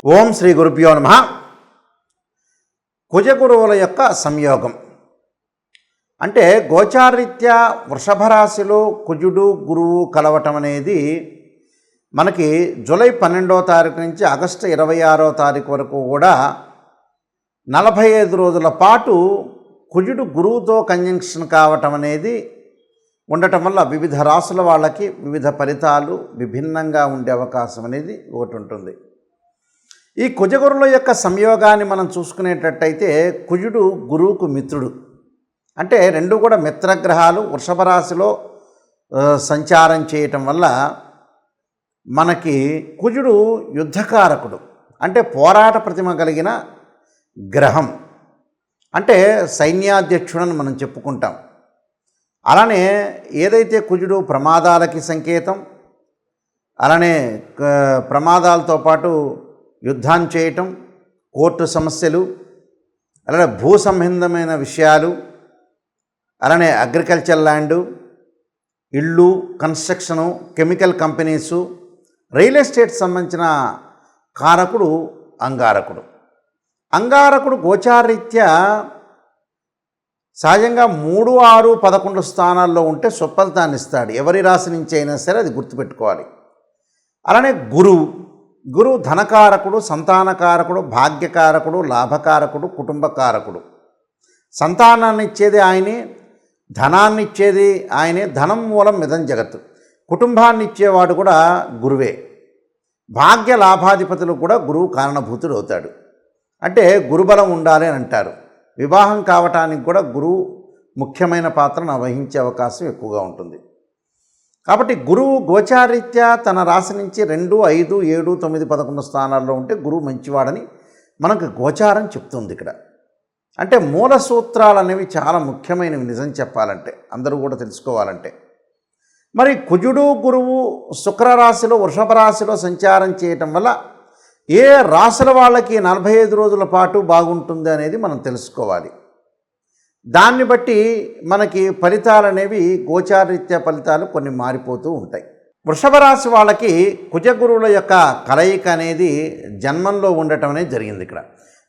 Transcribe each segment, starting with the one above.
ఓం శ్రీ గురుభ్యో నమః. కుజగురువుల యొక్క సంయోగం అంటే గోచారరీత్యా వృషభ రాశిలో కుజుడు గురువు కలవటం అనేది మనకి జూలై 12వ తారీఖు నుంచి ఆగస్టు 26వ తారీఖు వరకు కూడా 45 రోజుల పాటు కుజుడు గురువుతో కంజంక్షన్ కావటం అనేది ఉండటం వల్ల వివిధ రాశుల వాళ్ళకి వివిధ ఫలితాలు విభిన్నంగా ఉండే అవకాశం అనేది ఒకటి ఉంటుంది. ఈ కుజగురుల యొక్క సంయోగాన్ని మనం చూసుకునేటట్టయితే కుజుడు గురువుకు మిత్రుడు, అంటే రెండు కూడా మిత్రగ్రహాలు వృషభ రాశిలో సంచారం చేయటం వల్ల మనకి కుజుడు యుద్ధకారకుడు, అంటే పోరాట ప్రతిమ కలిగిన గ్రహం, అంటే సైన్యాధ్యక్షుడని మనం చెప్పుకుంటాం. అలానే ఏదైతే కుజుడు ప్రమాదాలకి సంకేతం, అలానే ప్రమాదాలతో పాటు యుద్ధాన్ని చేయటం, కోర్టు సమస్యలు, అలానే భూ సంబంధమైన విషయాలు, అలానే అగ్రికల్చర్ ల్యాండు, ఇళ్ళు, construction, chemical companies, real estate సంబంధించిన కారకుడు అంగారకుడు. అంగారకుడు గోచారరీత్యా సహజంగా 3, 6, 11 స్థానాల్లో ఉంటే సుఫలితాన్ని ఇస్తాడు. ఎవరి రాశి నుంచి అయినా సరే అది గుర్తుపెట్టుకోవాలి. అలానే గురువు ధనకారకుడు, సంతానకారకుడు, భాగ్యకారకుడు, లాభకారకుడు, కుటుంబకారకుడు. సంతానాన్ని ఇచ్చేది ఆయనే, ధనాన్ని ఇచ్చేది ఆయనే. ధనం మూలం మిదం జగత్తు. కుటుంబాన్ని ఇచ్చేవాడు కూడా గురువే. భాగ్య లాభాధిపతులు కూడా గురువు కారణభూతుడు అవుతాడు. అంటే గురుబలం ఉండాలి అని అంటారు. వివాహం కావటానికి కూడా గురువు ముఖ్యమైన పాత్రను వహించే అవకాశం ఎక్కువగా ఉంటుంది. కాబట్టి గురువు గోచారరీత్యా తన రాశి నుంచి 2, 5, 7, 9, 11 స్థానాల్లో ఉంటే గురువు మంచివాడని మనకు గోచారం చెప్తుంది. ఇక్కడ అంటే మూల సూత్రాలు అనేవి చాలా ముఖ్యమైనవి నిజం చెప్పాలంటే, అందరూ కూడా తెలుసుకోవాలంటే. మరి కుజుడు గురువు శుక్రరాశిలో వృషభ రాశిలో సంచారం చేయటం వల్ల ఏ రాశుల వాళ్ళకి 45 రోజుల పాటు బాగుంటుంది అనేది మనం తెలుసుకోవాలి. దాన్ని బట్టి మనకి ఫలితాలు అనేవి గోచారరీత్యా ఫలితాలు కొన్ని మారిపోతూ ఉంటాయి. వృషభ రాశి వాళ్ళకి కుజగురువుల యొక్క కలయిక అనేది జన్మంలో ఉండటం అనేది జరిగింది. ఇక్కడ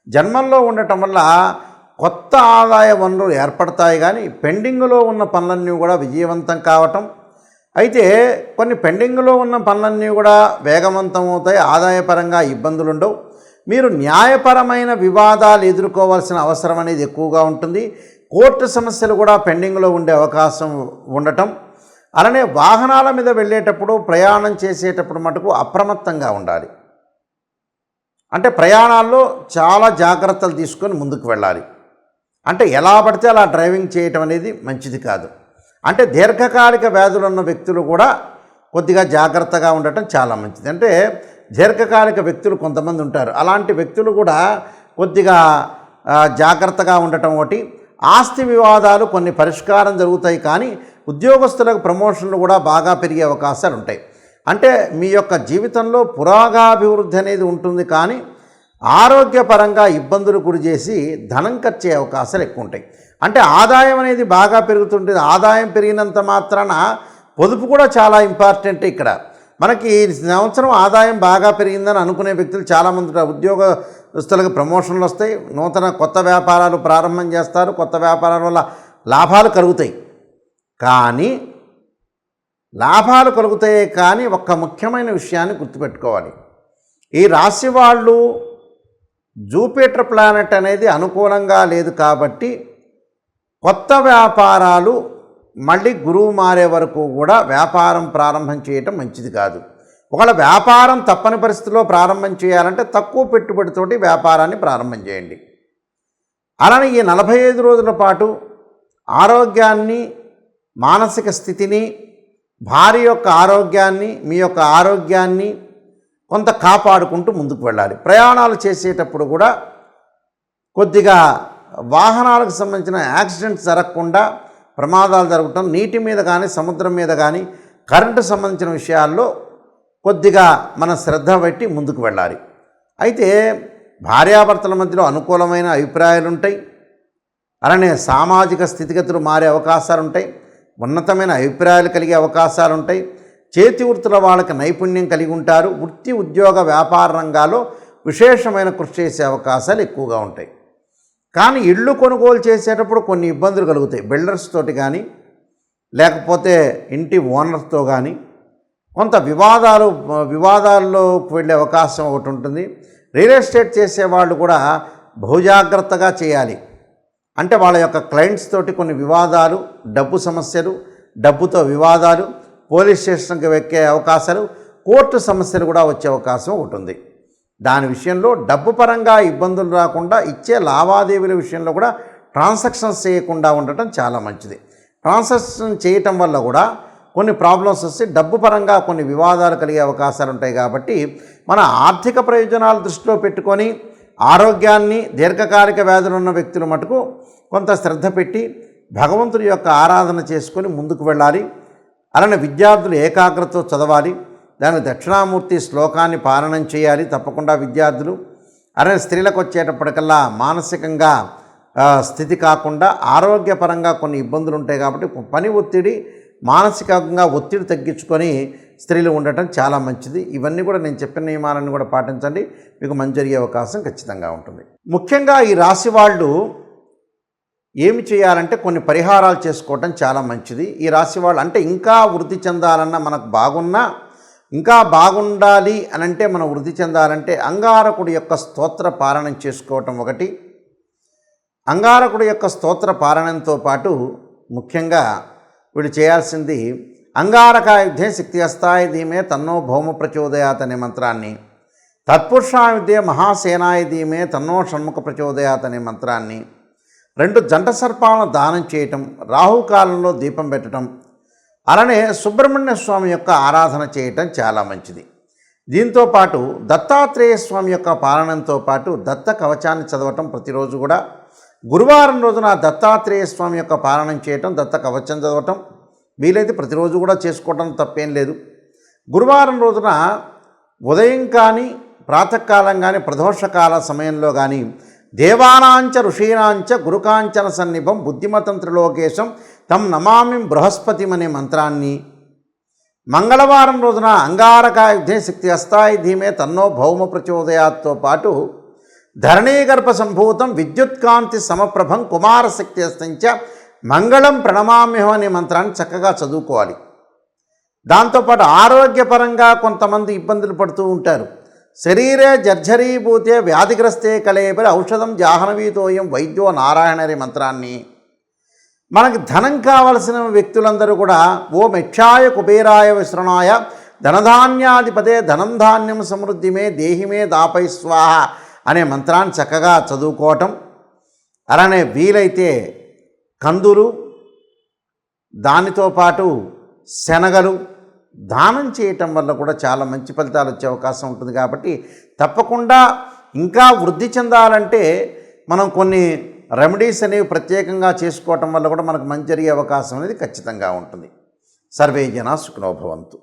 జన్మంలో ఉండటం వల్ల కొత్త ఆదాయ వనరులు ఏర్పడతాయి, కానీ పెండింగ్లో ఉన్న పనులన్నీ కూడా విజయవంతం కావటం. అయితే కొన్ని పెండింగ్లో ఉన్న పనులన్నీ కూడా వేగవంతం అవుతాయి. ఆదాయపరంగా ఇబ్బందులు ఉండవు. మీరు న్యాయపరమైన వివాదాలు ఎదుర్కోవాల్సిన అవసరం అనేది ఎక్కువగా ఉంటుంది. కోర్టు సమస్యలు కూడా పెండింగ్లో ఉండే అవకాశం ఉండటం. అలానే వాహనాల మీద వెళ్ళేటప్పుడు, ప్రయాణం చేసేటప్పుడు మటుకు అప్రమత్తంగా ఉండాలి. అంటే ప్రయాణాల్లో చాలా జాగ్రత్తలు తీసుకొని ముందుకు వెళ్ళాలి. అంటే ఎలా పడితే అలా డ్రైవింగ్ చేయటం అనేది మంచిది కాదు. అంటే దీర్ఘకాలిక వ్యాధులు ఉన్న వ్యక్తులు కూడా కొద్దిగా జాగ్రత్తగా ఉండటం చాలా మంచిది. అంటే దీర్ఘకాలిక వ్యక్తులు కొంతమంది ఉంటారు, అలాంటి వ్యక్తులు కూడా కొద్దిగా జాగ్రత్తగా ఉండటం. ఒకటి, ఆస్తి వివాదాలు కొన్ని పరిష్కారం జరుగుతాయి, కానీ ఉద్యోగస్తులకు ప్రమోషన్లు కూడా బాగా పెరిగే అవకాశాలు ఉంటాయి. అంటే మీ యొక్క జీవితంలో పురోగాభివృద్ధి అనేది ఉంటుంది, కానీ ఆరోగ్యపరంగా ఇబ్బందులు గురి చేసి ధనం ఖర్చే అవకాశాలు ఎక్కువ ఉంటాయి. అంటే ఆదాయం అనేది బాగా పెరుగుతుంటుంది. ఆదాయం పెరిగినంత మాత్రాన పొదుపు కూడా చాలా ఇంపార్టెంట్. ఇక్కడ మనకి ఈ సంవత్సరం ఆదాయం బాగా పెరిగిందని అనుకునే వ్యక్తులు చాలామంది ఉంటారు. ఉద్యోగస్తులకు ప్రమోషన్లు వస్తాయి, నూతన కొత్త వ్యాపారాలు ప్రారంభం చేస్తారు, కొత్త వ్యాపారాల వల్ల లాభాలు కలుగుతాయి. కానీ ఒక్క ముఖ్యమైన విషయాన్ని గుర్తుపెట్టుకోవాలి. ఈ రాశి వాళ్ళు జూపిటర్ ప్లానెట్ అనేది అనుకూలంగా లేదు, కాబట్టి కొత్త వ్యాపారాలు మళ్ళీ గురువు మారే వరకు కూడా వ్యాపారం ప్రారంభం చేయటం మంచిది కాదు. ఒకవేళ వ్యాపారం తప్పని పరిస్థితిలో ప్రారంభం చేయాలంటే తక్కువ పెట్టుబడితోటి వ్యాపారాన్ని ప్రారంభం చేయండి. అలానే ఈ 45 రోజుల పాటు ఆరోగ్యాన్ని, మానసిక స్థితిని, భార్య యొక్క ఆరోగ్యాన్ని, మీ యొక్క ఆరోగ్యాన్ని కొంత కాపాడుకుంటూ ముందుకు వెళ్ళాలి. ప్రయాణాలు చేసేటప్పుడు కూడా కొద్దిగా వాహనాలకు సంబంధించిన యాక్సిడెంట్స్ జరగకుండా, ప్రమాదాలు జరగటం, నీటి మీద కానీ సముద్రం మీద కానీ కరెంటు సంబంధించిన విషయాల్లో కొద్దిగా మన శ్రద్ధ పెట్టి ముందుకు వెళ్ళాలి. అయితే భార్యాభర్తల మధ్యలో అనుకూలమైన అభిప్రాయాలు ఉంటాయి. అలానే సామాజిక స్థితిగతులు మారే అవకాశాలు ఉంటాయి. ఉన్నతమైన అభిప్రాయాలు కలిగే అవకాశాలు ఉంటాయి. చేతి వృత్తుల వాళ్ళకి నైపుణ్యం కలిగి ఉంటారు. వృత్తి, ఉద్యోగ, వ్యాపార రంగాల్లో విశేషమైన కృషి చేసే అవకాశాలు ఎక్కువగా ఉంటాయి. కానీ ఇళ్ళు కొనుగోలు చేసేటప్పుడు కొన్ని ఇబ్బందులు కలుగుతాయి. బిల్డర్స్ తోటి కానీ లేకపోతే ఇంటి ఓనర్తో కానీ కొంత వివాదాల్లోకి వెళ్ళే అవకాశం ఒకటి ఉంటుంది. రియల్ ఎస్టేట్ చేసేవాళ్ళు కూడా బహుజాగ్రత్తగా చేయాలి. అంటే వాళ్ళ యొక్క క్లయింట్స్ తోటి కొన్ని వివాదాలు, డబ్బు సమస్యలు, డబ్బుతో వివాదాలు, పోలీస్ స్టేషన్కి ఎక్కే అవకాశాలు, కోర్టు సమస్యలు కూడా వచ్చే అవకాశం ఒకటి ఉంది. దాని విషయంలో డబ్బు పరంగా ఇబ్బందులు రాకుండా ఇచ్చే లావాదేవీల విషయంలో కూడా ట్రాన్సాక్షన్స్ చేయకుండా ఉండటం చాలా మంచిది. ట్రాన్సాక్షన్ చేయటం వల్ల కూడా కొన్ని ప్రాబ్లమ్స్ వస్తే డబ్బు పరంగా కొన్ని వివాదాలు కలిగే అవకాశాలు ఉంటాయి. కాబట్టి మన ఆర్థిక ప్రయోజనాలు దృష్టిలో పెట్టుకొని ఆరోగ్యాన్ని, దీర్ఘకాలిక వ్యాధులు ఉన్న వ్యక్తులు మటుకు కొంత శ్రద్ధ పెట్టి భగవంతుడి యొక్క ఆరాధన చేసుకొని ముందుకు వెళ్ళాలి. అలానే విద్యార్థులు ఏకాగ్రతతో చదవాలి. దాని దక్షిణామూర్తి శ్లోకాన్ని పారాయణం చేయాలి తప్పకుండా విద్యార్థులు. అలానే స్త్రీలకు వచ్చేటప్పటికల్లా మానసికంగా స్థితి కాకుండా ఆరోగ్యపరంగా కొన్ని ఇబ్బందులు ఉంటాయి. కాబట్టి పని ఒత్తిడి, మానసికంగా ఒత్తిడి తగ్గించుకొని స్త్రీలు ఉండటం చాలా మంచిది. ఇవన్నీ కూడా నేను చెప్పిన నియమాలను కూడా పాటించండి, మీకు మంచి జరిగే అవకాశం ఖచ్చితంగా ఉంటుంది. ముఖ్యంగా ఈ రాశి వాళ్ళు ఏమి చేయాలంటే కొన్ని పరిహారాలు చేసుకోవటం చాలా మంచిది. ఈ రాశి వాళ్ళు అంటే ఇంకా వృద్ధి చెందాలన్నా, మనకు బాగున్నా ఇంకా బాగుండాలి అని అంటే మనం వృద్ధి చెందాలంటే అంగారకుడి యొక్క స్తోత్ర పారాయణం చేసుకోవటం ఒకటి. అంగారకుడి యొక్క స్తోత్ర పారాయణంతో పాటు ముఖ్యంగా వీళ్ళు చేయాల్సింది అంగారకాయుధే శక్తి అస్తాయ ధీమే తన్నో భౌమ ప్రచోదయాత్ అనే మంత్రాన్ని, తత్పురుషాయుధే మహాసేనాయ ధీమే తన్నో షణ్ముఖ ప్రచోదయాత్ అనే మంత్రాన్ని, 2 జంట సర్పాలను దానం చేయటం, రాహుకాలంలో దీపం పెట్టడం, అలానే సుబ్రహ్మణ్య స్వామి యొక్క ఆరాధన చేయటం చాలా మంచిది. దీంతోపాటు దత్తాత్రేయ స్వామి యొక్క పాలనంతో పాటు దత్త కవచాన్ని చదవటం ప్రతిరోజు కూడా. గురువారం రోజున దత్తాత్రేయ స్వామి యొక్క పాలనం చేయటం, దత్త కవచం చదవటం వీలైతే ప్రతిరోజు కూడా చేసుకోవటం తప్పేం లేదు. గురువారం రోజున ఉదయం కానీ ప్రాతకాలం కానీ ప్రదోషకాల సమయంలో కానీ దేవానాంచ ఋషీనాంచ గురుకాంచన సన్నిభం బుద్ధిమతం త్రిలోకేశం తం నమామి బృహస్పతిం అనే మంత్రాన్ని, మంగళవారం రోజున అంగారకాయుధే శక్తి అస్తాయ ధీమే తన్నో భౌమ ప్రచోదయాత్తో పాటు ధరణీగర్భ సంభూతం విద్యుత్కాంతి సమప్రభం కుమారశక్తి అస్తంచ మంగళం ప్రణమామ్యహం అనే మంత్రాన్ని చక్కగా చదువుకోవాలి. దాంతోపాటు ఆరోగ్యపరంగా కొంతమంది ఇబ్బందులు పడుతూ ఉంటారు. శరీరే జర్జరీభూతే వ్యాధిగ్రస్తే కళేబరి ఔషధం జాహ్నవీతోయం వైద్యో నారాయణ అనే మంత్రాన్ని, మనకి ధనం కావలసిన వ్యక్తులందరూ కూడా ఓం యక్షాయ కుబేరాయ విశ్రణాయ ధనధాన్యాధిపతే ధనం ధాన్యం సమృద్ధిమే దేహిమే దాపై స్వాహ అనే మంత్రాన్ని చక్కగా చదువుకోవటం. అలానే వీలైతే కందులు, దానితో పాటు శనగలు దానం చేయటం వల్ల కూడా చాలా మంచి ఫలితాలు వచ్చే అవకాశం ఉంటుంది. కాబట్టి తప్పకుండా ఇంకా వృద్ధి చెందాలంటే మనం కొన్ని రెమెడీస్ అనేవి ప్రత్యేకంగా చేసుకోవటం వల్ల కూడా మనకు మంచి జరిగే అవకాశం అనేది ఖచ్చితంగా ఉంటుంది. సర్వే జనా సుఖినో భవంతు.